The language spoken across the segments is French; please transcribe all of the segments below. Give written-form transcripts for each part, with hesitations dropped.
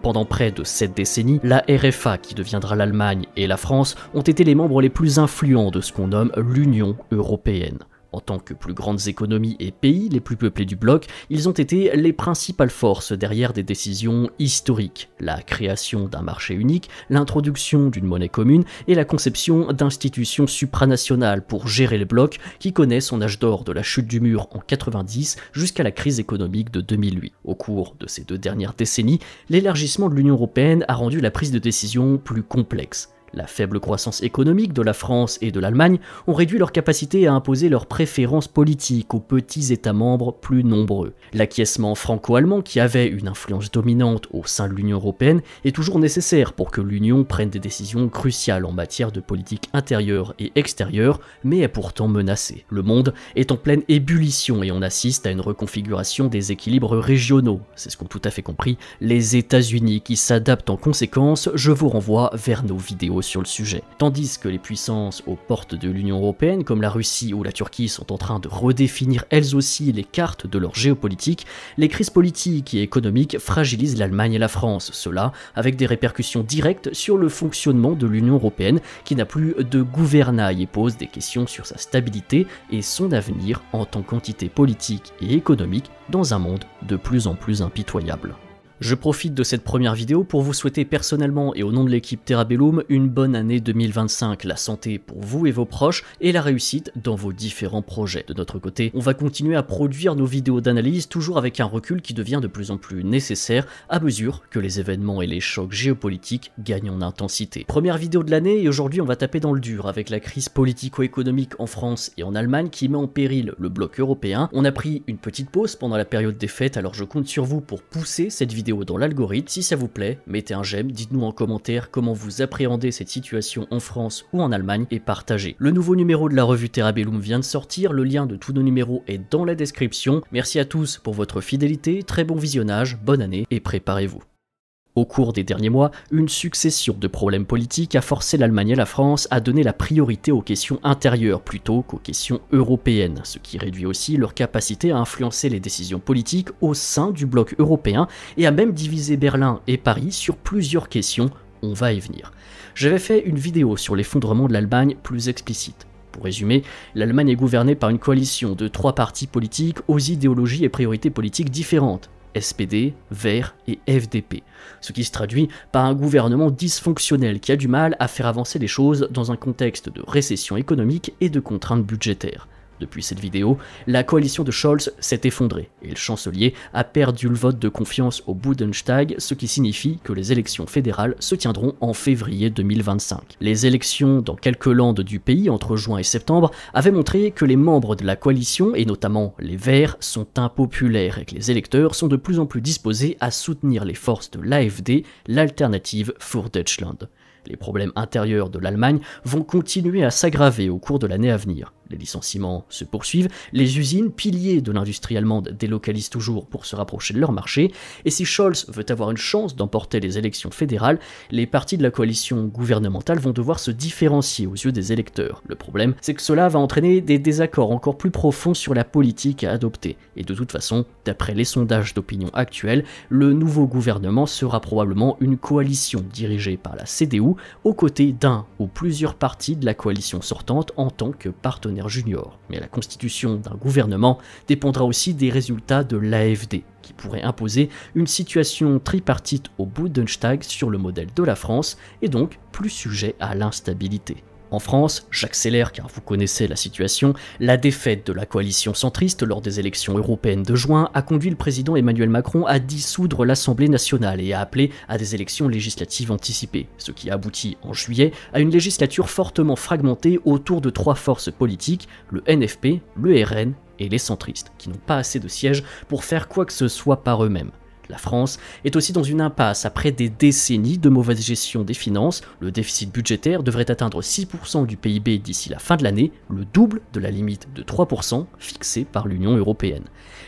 Pendant près de 7 décennies, la RFA, qui deviendra l'Allemagne, et la France ont été les membres les plus influents de ce qu'on nomme l'Union européenne. En tant que plus grandes économies et pays les plus peuplés du bloc, ils ont été les principales forces derrière des décisions historiques, la création d'un marché unique, l'introduction d'une monnaie commune et la conception d'institutions supranationales pour gérer les blocs qui connaît son âge d'or de la chute du mur en 90 jusqu'à la crise économique de 2008. Au cours de ces 2 dernières décennies, l'élargissement de l'Union européenne a rendu la prise de décision plus complexe. La faible croissance économique de la France et de l'Allemagne ont réduit leur capacité à imposer leurs préférences politiques aux petits États membres plus nombreux. L'acquiescement franco-allemand, qui avait une influence dominante au sein de l'Union européenne, est toujours nécessaire pour que l'Union prenne des décisions cruciales en matière de politique intérieure et extérieure, mais est pourtant menacé. Le monde est en pleine ébullition et on assiste à une reconfiguration des équilibres régionaux. C'est ce qu'ont tout à fait compris les États-Unis qui s'adaptent en conséquence. Je vous renvoie vers nos vidéos sur le sujet. Tandis que les puissances aux portes de l'Union européenne, comme la Russie ou la Turquie, sont en train de redéfinir elles aussi les cartes de leur géopolitique, les crises politiques et économiques fragilisent l'Allemagne et la France, cela avec des répercussions directes sur le fonctionnement de l'Union européenne qui n'a plus de gouvernail et pose des questions sur sa stabilité et son avenir en tant qu'entité politique et économique dans un monde de plus en plus impitoyable. Je profite de cette première vidéo pour vous souhaiter personnellement et au nom de l'équipe Terrabellum une bonne année 2025, la santé pour vous et vos proches et la réussite dans vos différents projets. De notre côté, on va continuer à produire nos vidéos d'analyse toujours avec un recul qui devient de plus en plus nécessaire à mesure que les événements et les chocs géopolitiques gagnent en intensité. Première vidéo de l'année et aujourd'hui on va taper dans le dur avec la crise politico-économique en France et en Allemagne qui met en péril le bloc européen. On a pris une petite pause pendant la période des fêtes, alors je compte sur vous pour pousser cette vidéo dans l'algorithme. Si ça vous plaît, mettez un j'aime, dites-nous en commentaire comment vous appréhendez cette situation en France ou en Allemagne et partagez. Le nouveau numéro de la revue Terrabellum vient de sortir, le lien de tous nos numéros est dans la description. Merci à tous pour votre fidélité, très bon visionnage, bonne année et préparez-vous. Au cours des derniers mois, une succession de problèmes politiques a forcé l'Allemagne et la France à donner la priorité aux questions intérieures plutôt qu'aux questions européennes, ce qui réduit aussi leur capacité à influencer les décisions politiques au sein du bloc européen et à même diviser Berlin et Paris sur plusieurs questions, on va y venir. J'avais fait une vidéo sur l'effondrement de l'Allemagne plus explicite. Pour résumer, l'Allemagne est gouvernée par une coalition de 3 partis politiques aux idéologies et priorités politiques différentes. SPD, Verts et FDP, ce qui se traduit par un gouvernement dysfonctionnel qui a du mal à faire avancer les choses dans un contexte de récession économique et de contraintes budgétaires. Depuis cette vidéo, la coalition de Scholz s'est effondrée et le chancelier a perdu le vote de confiance au Bundestag, ce qui signifie que les élections fédérales se tiendront en février 2025. Les élections dans quelques landes du pays entre juin et septembre avaient montré que les membres de la coalition, et notamment les Verts, sont impopulaires et que les électeurs sont de plus en plus disposés à soutenir les forces de l'AfD, l'alternative für Deutschland. Les problèmes intérieurs de l'Allemagne vont continuer à s'aggraver au cours de l'année à venir. Les licenciements se poursuivent, les usines, piliers de l'industrie allemande, délocalisent toujours pour se rapprocher de leur marché, et si Scholz veut avoir une chance d'emporter les élections fédérales, les partis de la coalition gouvernementale vont devoir se différencier aux yeux des électeurs. Le problème, c'est que cela va entraîner des désaccords encore plus profonds sur la politique à adopter, et de toute façon, d'après les sondages d'opinion actuels, le nouveau gouvernement sera probablement une coalition dirigée par la CDU, aux côtés d'un ou plusieurs partis de la coalition sortante en tant que partenaire junior. Mais la constitution d'un gouvernement dépendra aussi des résultats de l'AfD, qui pourrait imposer une situation tripartite au Bundestag sur le modèle de la France, et donc plus sujet à l'instabilité. En France, j'accélère car vous connaissez la situation, la défaite de la coalition centriste lors des élections européennes de juin a conduit le président Emmanuel Macron à dissoudre l'Assemblée nationale et à appeler à des élections législatives anticipées, ce qui a abouti en juillet à une législature fortement fragmentée autour de 3 forces politiques, le NFP, le RN et les centristes, qui n'ont pas assez de sièges pour faire quoi que ce soit par eux-mêmes. La France est aussi dans une impasse après des décennies de mauvaise gestion des finances. Le déficit budgétaire devrait atteindre 6% du PIB d'ici la fin de l'année, le double de la limite de 3% fixée par l'Union européenne.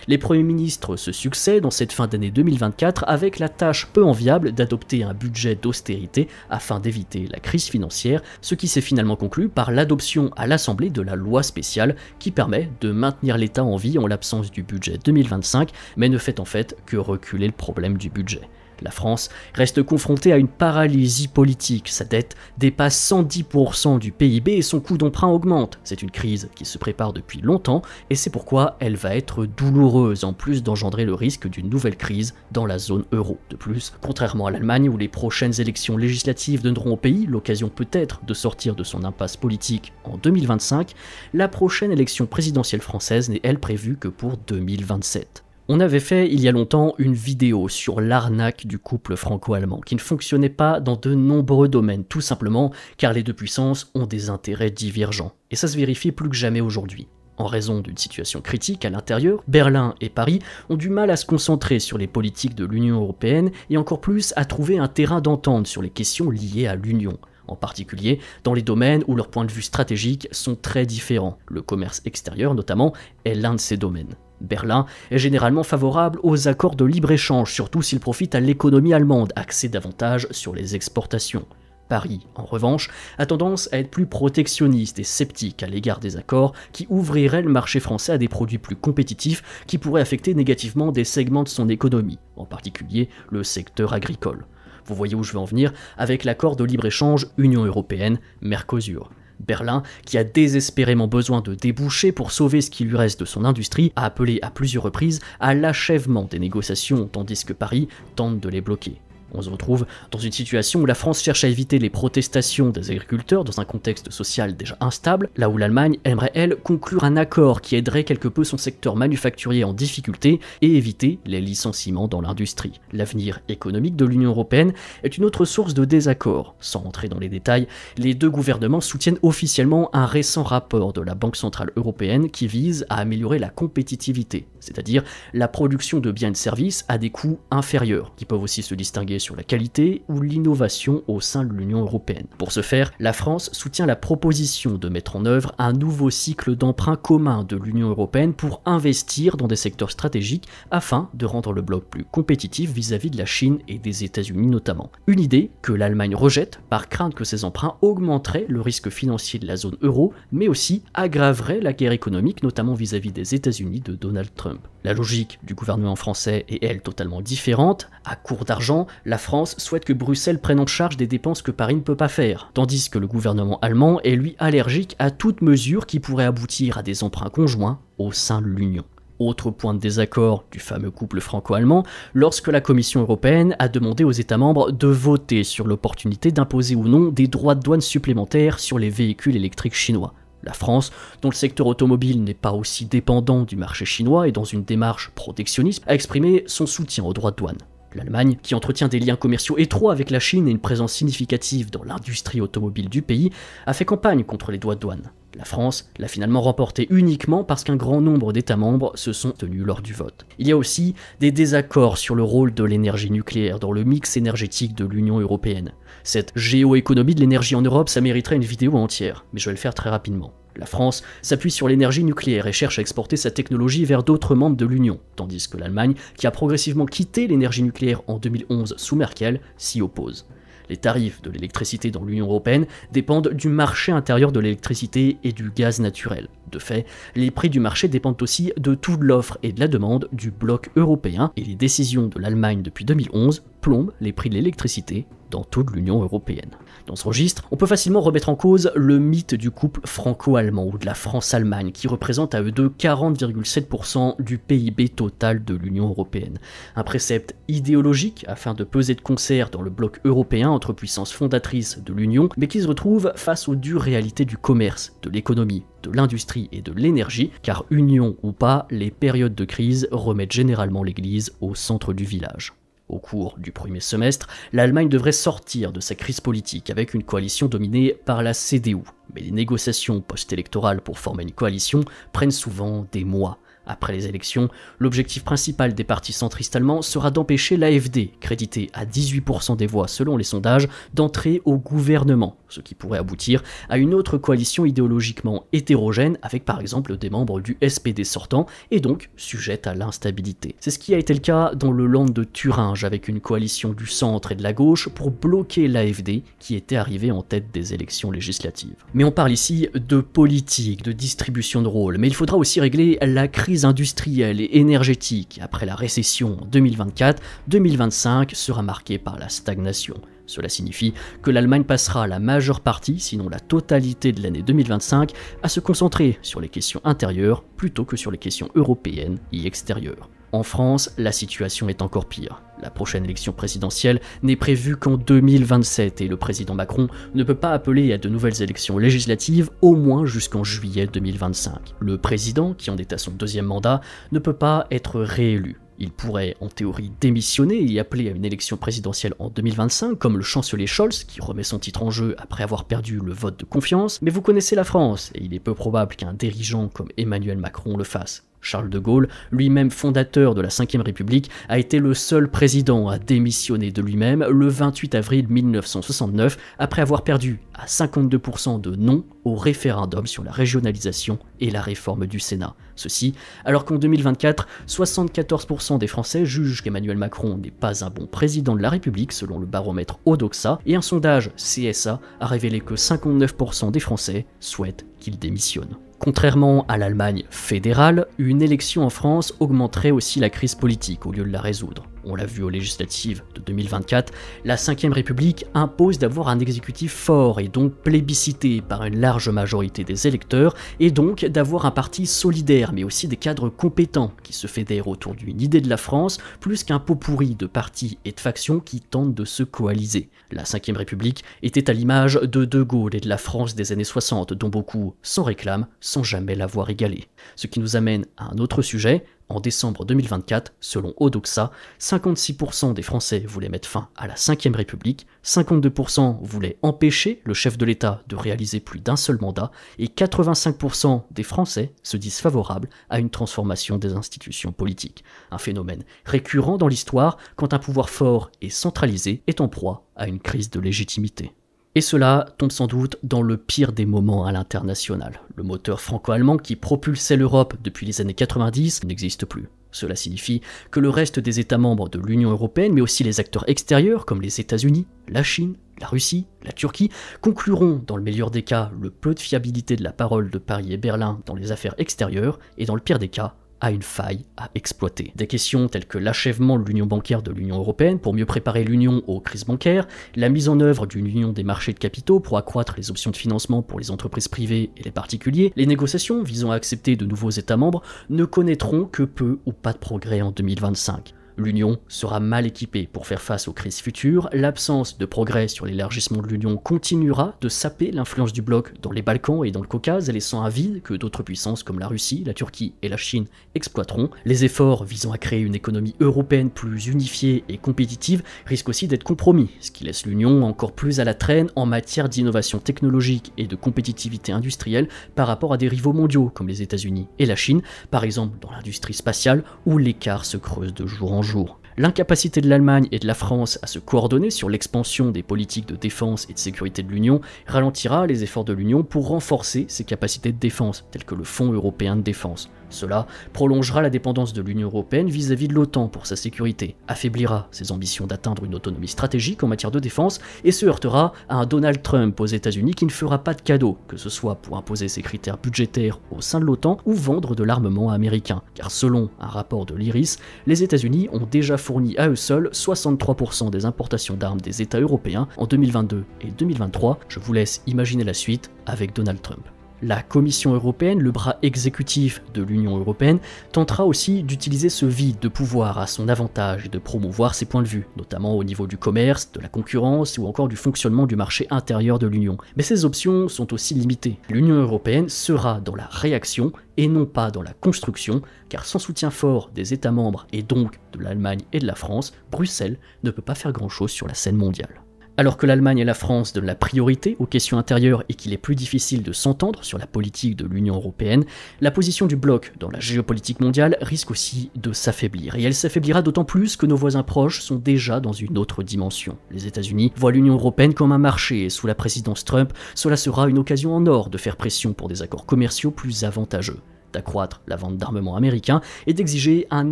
Les premiers ministres se succèdent en cette fin d'année 2024 avec la tâche peu enviable d'adopter un budget d'austérité afin d'éviter la crise financière, ce qui s'est finalement conclu par l'adoption à l'Assemblée de la loi spéciale qui permet de maintenir l'État en vie en l'absence du budget 2025, mais ne fait en fait que reculer le problème du budget. La France reste confrontée à une paralysie politique, sa dette dépasse 110% du PIB et son coût d'emprunt augmente. C'est une crise qui se prépare depuis longtemps et c'est pourquoi elle va être douloureuse en plus d'engendrer le risque d'une nouvelle crise dans la zone euro. De plus, contrairement à l'Allemagne où les prochaines élections législatives donneront au pays l'occasion peut-être de sortir de son impasse politique en 2025, la prochaine élection présidentielle française n'est elle prévue que pour 2027. On avait fait il y a longtemps une vidéo sur l'arnaque du couple franco-allemand qui ne fonctionnait pas dans de nombreux domaines, tout simplement car les deux puissances ont des intérêts divergents. Et ça se vérifie plus que jamais aujourd'hui. En raison d'une situation critique à l'intérieur, Berlin et Paris ont du mal à se concentrer sur les politiques de l'Union européenne et encore plus à trouver un terrain d'entente sur les questions liées à l'Union. En particulier dans les domaines où leurs points de vue stratégiques sont très différents. Le commerce extérieur notamment est l'un de ces domaines. Berlin est généralement favorable aux accords de libre-échange, surtout s'ils profitent à l'économie allemande, axée davantage sur les exportations. Paris, en revanche, a tendance à être plus protectionniste et sceptique à l'égard des accords qui ouvriraient le marché français à des produits plus compétitifs qui pourraient affecter négativement des segments de son économie, en particulier le secteur agricole. Vous voyez où je veux en venir avec l'accord de libre-échange Union européenne-Mercosur. Berlin, qui a désespérément besoin de débouchés pour sauver ce qui lui reste de son industrie, a appelé à plusieurs reprises à l'achèvement des négociations tandis que Paris tente de les bloquer. On se retrouve dans une situation où la France cherche à éviter les protestations des agriculteurs dans un contexte social déjà instable, là où l'Allemagne aimerait, elle, conclure un accord qui aiderait quelque peu son secteur manufacturier en difficulté et éviter les licenciements dans l'industrie. L'avenir économique de l'Union européenne est une autre source de désaccord. Sans rentrer dans les détails, les deux gouvernements soutiennent officiellement un récent rapport de la Banque centrale européenne qui vise à améliorer la compétitivité, c'est-à-dire la production de biens et de services à des coûts inférieurs, qui peuvent aussi se distinguer sur la qualité ou l'innovation au sein de l'Union européenne. Pour ce faire, la France soutient la proposition de mettre en œuvre un nouveau cycle d'emprunt commun de l'Union européenne pour investir dans des secteurs stratégiques afin de rendre le bloc plus compétitif vis-à-vis de la Chine et des États-Unis notamment. Une idée que l'Allemagne rejette par crainte que ces emprunts augmenteraient le risque financier de la zone euro, mais aussi aggraveraient la guerre économique, notamment vis-à-vis des États-Unis de Donald Trump. La logique du gouvernement français est elle totalement différente. À court d'argent, la France souhaite que Bruxelles prenne en charge des dépenses que Paris ne peut pas faire, tandis que le gouvernement allemand est lui allergique à toute mesure qui pourrait aboutir à des emprunts conjoints au sein de l'Union. Autre point de désaccord du fameux couple franco-allemand, lorsque la Commission européenne a demandé aux États membres de voter sur l'opportunité d'imposer ou non des droits de douane supplémentaires sur les véhicules électriques chinois. La France, dont le secteur automobile n'est pas aussi dépendant du marché chinois et dans une démarche protectionniste, a exprimé son soutien aux droits de douane. L'Allemagne, qui entretient des liens commerciaux étroits avec la Chine et une présence significative dans l'industrie automobile du pays, a fait campagne contre les droits de douane. La France l'a finalement remporté uniquement parce qu'un grand nombre d'États membres se sont tenus lors du vote. Il y a aussi des désaccords sur le rôle de l'énergie nucléaire dans le mix énergétique de l'Union européenne. Cette géoéconomie de l'énergie en Europe, ça mériterait une vidéo entière, mais je vais le faire très rapidement. La France s'appuie sur l'énergie nucléaire et cherche à exporter sa technologie vers d'autres membres de l'Union, tandis que l'Allemagne, qui a progressivement quitté l'énergie nucléaire en 2011 sous Merkel, s'y oppose. Les tarifs de l'électricité dans l'Union européenne dépendent du marché intérieur de l'électricité et du gaz naturel. De fait, les prix du marché dépendent aussi de toute l'offre et de la demande du bloc européen, et les décisions de l'Allemagne depuis 2011 plombent les prix de l'électricité dans toute l'Union européenne. Dans ce registre, on peut facilement remettre en cause le mythe du couple franco-allemand ou de la France-Allemagne qui représente à eux deux 40,7% du PIB total de l'Union européenne. Un précepte idéologique afin de peser de concert dans le bloc européen entre puissances fondatrices de l'Union, mais qui se retrouve face aux dures réalités du commerce, de l'économie, de l'industrie et de l'énergie, car union ou pas, les périodes de crise remettent généralement l'église au centre du village. Au cours du premier semestre, l'Allemagne devrait sortir de sa crise politique avec une coalition dominée par la CDU. Mais les négociations post-électorales pour former une coalition prennent souvent des mois. Après les élections, l'objectif principal des partis centristes allemands sera d'empêcher l'AfD, créditée à 18% des voix selon les sondages, d'entrer au gouvernement, ce qui pourrait aboutir à une autre coalition idéologiquement hétérogène avec par exemple des membres du SPD sortant et donc sujette à l'instabilité. C'est ce qui a été le cas dans le Land de Thuringe avec une coalition du centre et de la gauche pour bloquer l'AfD qui était arrivée en tête des élections législatives. Mais on parle ici de politique, de distribution de rôles, mais il faudra aussi régler la crise crise industrielle et énergétique après la récession en 2024, 2025 sera marqué par la stagnation. Cela signifie que l'Allemagne passera la majeure partie, sinon la totalité de l'année 2025, à se concentrer sur les questions intérieures plutôt que sur les questions européennes et extérieures. En France, la situation est encore pire. La prochaine élection présidentielle n'est prévue qu'en 2027 et le président Macron ne peut pas appeler à de nouvelles élections législatives au moins jusqu'en juillet 2025. Le président, qui en est à son deuxième mandat, ne peut pas être réélu. Il pourrait en théorie démissionner et appeler à une élection présidentielle en 2025, comme le chancelier Scholz, qui remet son titre en jeu après avoir perdu le vote de confiance, mais vous connaissez la France, et il est peu probable qu'un dirigeant comme Emmanuel Macron le fasse. Charles de Gaulle, lui-même fondateur de la Ve République, a été le seul président à démissionner de lui-même le 28 avril 1969 après avoir perdu à 52% de non au référendum sur la régionalisation et la réforme du Sénat. Ceci alors qu'en 2024, 74% des Français jugent qu'Emmanuel Macron n'est pas un bon président de la République selon le baromètre Odoxa et un sondage CSA a révélé que 59% des Français souhaitent qu'il démissionne. Contrairement à l'Allemagne fédérale, une élection en France augmenterait aussi la crise politique au lieu de la résoudre. On l'a vu aux législatives de 2024, la Ve République impose d'avoir un exécutif fort et donc plébiscité par une large majorité des électeurs, et donc d'avoir un parti solidaire mais aussi des cadres compétents qui se fédèrent autour d'une idée de la France plus qu'un pot pourri de partis et de factions qui tentent de se coaliser. La Ve République était à l'image de De Gaulle et de la France des années 60 dont beaucoup s'en réclament sans jamais l'avoir égalée. Ce qui nous amène à un autre sujet. En décembre 2024, selon Odoxa, 56% des Français voulaient mettre fin à la Ve République, 52% voulaient empêcher le chef de l'État de réaliser plus d'un seul mandat, et 85% des Français se disent favorables à une transformation des institutions politiques. Un phénomène récurrent dans l'histoire quand un pouvoir fort et centralisé est en proie à une crise de légitimité. Et cela tombe sans doute dans le pire des moments à l'international. Le moteur franco-allemand qui propulsait l'Europe depuis les années 90 n'existe plus. Cela signifie que le reste des États membres de l'Union européenne, mais aussi les acteurs extérieurs comme les États-Unis, la Chine, la Russie, la Turquie, concluront dans le meilleur des cas le peu de fiabilité de la parole de Paris et Berlin dans les affaires extérieures, et dans le pire des cas, à une faille à exploiter. Des questions telles que l'achèvement de l'union bancaire de l'Union européenne pour mieux préparer l'union aux crises bancaires, la mise en œuvre d'une union des marchés de capitaux pour accroître les options de financement pour les entreprises privées et les particuliers, les négociations visant à accepter de nouveaux États membres ne connaîtront que peu ou pas de progrès en 2025. L'Union sera mal équipée pour faire face aux crises futures, l'absence de progrès sur l'élargissement de l'Union continuera de saper l'influence du bloc dans les Balkans et dans le Caucase, laissant un vide que d'autres puissances comme la Russie, la Turquie et la Chine exploiteront. Les efforts visant à créer une économie européenne plus unifiée et compétitive risquent aussi d'être compromis, ce qui laisse l'Union encore plus à la traîne en matière d'innovation technologique et de compétitivité industrielle par rapport à des rivaux mondiaux comme les États-Unis et la Chine, par exemple dans l'industrie spatiale où l'écart se creuse de jour en jour. L'incapacité de l'Allemagne et de la France à se coordonner sur l'expansion des politiques de défense et de sécurité de l'Union ralentira les efforts de l'Union pour renforcer ses capacités de défense, telles que le Fonds européen de défense. Cela prolongera la dépendance de l'Union européenne vis-à-vis de l'OTAN pour sa sécurité, affaiblira ses ambitions d'atteindre une autonomie stratégique en matière de défense et se heurtera à un Donald Trump aux États-Unis qui ne fera pas de cadeau, que ce soit pour imposer ses critères budgétaires au sein de l'OTAN ou vendre de l'armement américain. Car selon un rapport de l'IRIS, les États-Unis ont déjà fourni à eux seuls 63% des importations d'armes des États européens en 2022 et 2023. Je vous laisse imaginer la suite avec Donald Trump. La Commission européenne, le bras exécutif de l'Union européenne, tentera aussi d'utiliser ce vide de pouvoir à son avantage et de promouvoir ses points de vue, notamment au niveau du commerce, de la concurrence ou encore du fonctionnement du marché intérieur de l'Union. Mais ces options sont aussi limitées. L'Union européenne sera dans la réaction et non pas dans la construction, car sans soutien fort des États membres et donc de l'Allemagne et de la France, Bruxelles ne peut pas faire grand-chose sur la scène mondiale. Alors que l'Allemagne et la France donnent la priorité aux questions intérieures et qu'il est plus difficile de s'entendre sur la politique de l'Union européenne, la position du bloc dans la géopolitique mondiale risque aussi de s'affaiblir. Et elle s'affaiblira d'autant plus que nos voisins proches sont déjà dans une autre dimension. Les États-Unis voient l'Union européenne comme un marché et sous la présidence Trump, cela sera une occasion en or de faire pression pour des accords commerciaux plus avantageux, d'accroître la vente d'armement américain et d'exiger un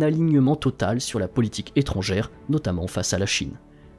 alignement total sur la politique étrangère, notamment face à la Chine.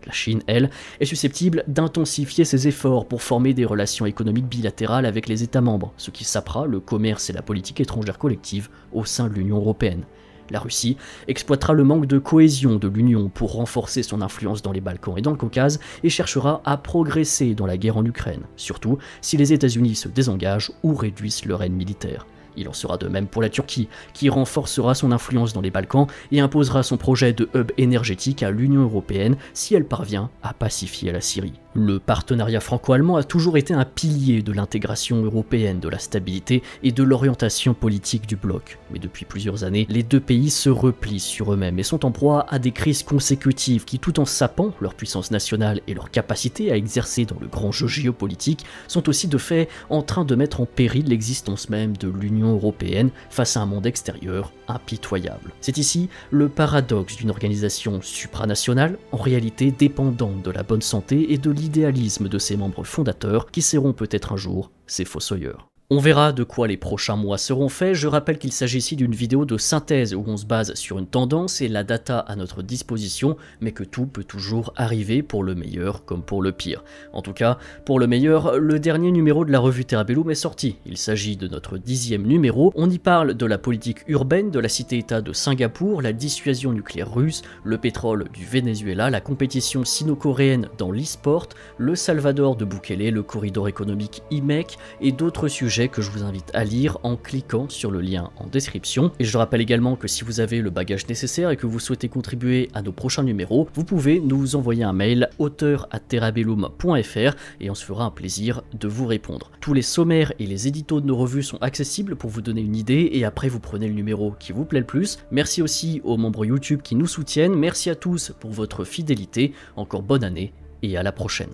La Chine, elle, est susceptible d'intensifier ses efforts pour former des relations économiques bilatérales avec les États membres, ce qui sapera le commerce et la politique étrangère collective au sein de l'Union européenne. La Russie exploitera le manque de cohésion de l'Union pour renforcer son influence dans les Balkans et dans le Caucase et cherchera à progresser dans la guerre en Ukraine, surtout si les États-Unis se désengagent ou réduisent leur aide militaire. Il en sera de même pour la Turquie, qui renforcera son influence dans les Balkans et imposera son projet de hub énergétique à l'Union européenne si elle parvient à pacifier la Syrie. Le partenariat franco-allemand a toujours été un pilier de l'intégration européenne, de la stabilité et de l'orientation politique du bloc. Mais depuis plusieurs années, les deux pays se replient sur eux-mêmes et sont en proie à des crises consécutives qui, tout en sapant leur puissance nationale et leur capacité à exercer dans le grand jeu géopolitique, sont aussi de fait en train de mettre en péril l'existence même de l'Union européenne face à un monde extérieur impitoyable. C'est ici le paradoxe d'une organisation supranationale, en réalité dépendante de la bonne santé et de l'idéalisme de ses membres fondateurs qui seront peut-être un jour ses fossoyeurs. On verra de quoi les prochains mois seront faits. Je rappelle qu'il s'agit ici d'une vidéo de synthèse où on se base sur une tendance et la data à notre disposition, mais que tout peut toujours arriver pour le meilleur comme pour le pire. En tout cas, pour le meilleur, le dernier numéro de la revue Terabellum est sorti. Il s'agit de notre 10e numéro. On y parle de la politique urbaine de la cité-État de Singapour, la dissuasion nucléaire russe, le pétrole du Venezuela, la compétition sino-coréenne dans l'e-sport, le Salvador de Bukele, le corridor économique IMEC et d'autres sujets que je vous invite à lire en cliquant sur le lien en description. Et je rappelle également que si vous avez le bagage nécessaire et que vous souhaitez contribuer à nos prochains numéros, vous pouvez nous envoyer un mail auteur@terabellum.fr et on se fera un plaisir de vous répondre. Tous les sommaires et les éditos de nos revues sont accessibles pour vous donner une idée et après vous prenez le numéro qui vous plaît le plus. Merci aussi aux membres YouTube qui nous soutiennent, merci à tous pour votre fidélité, encore bonne année et à la prochaine.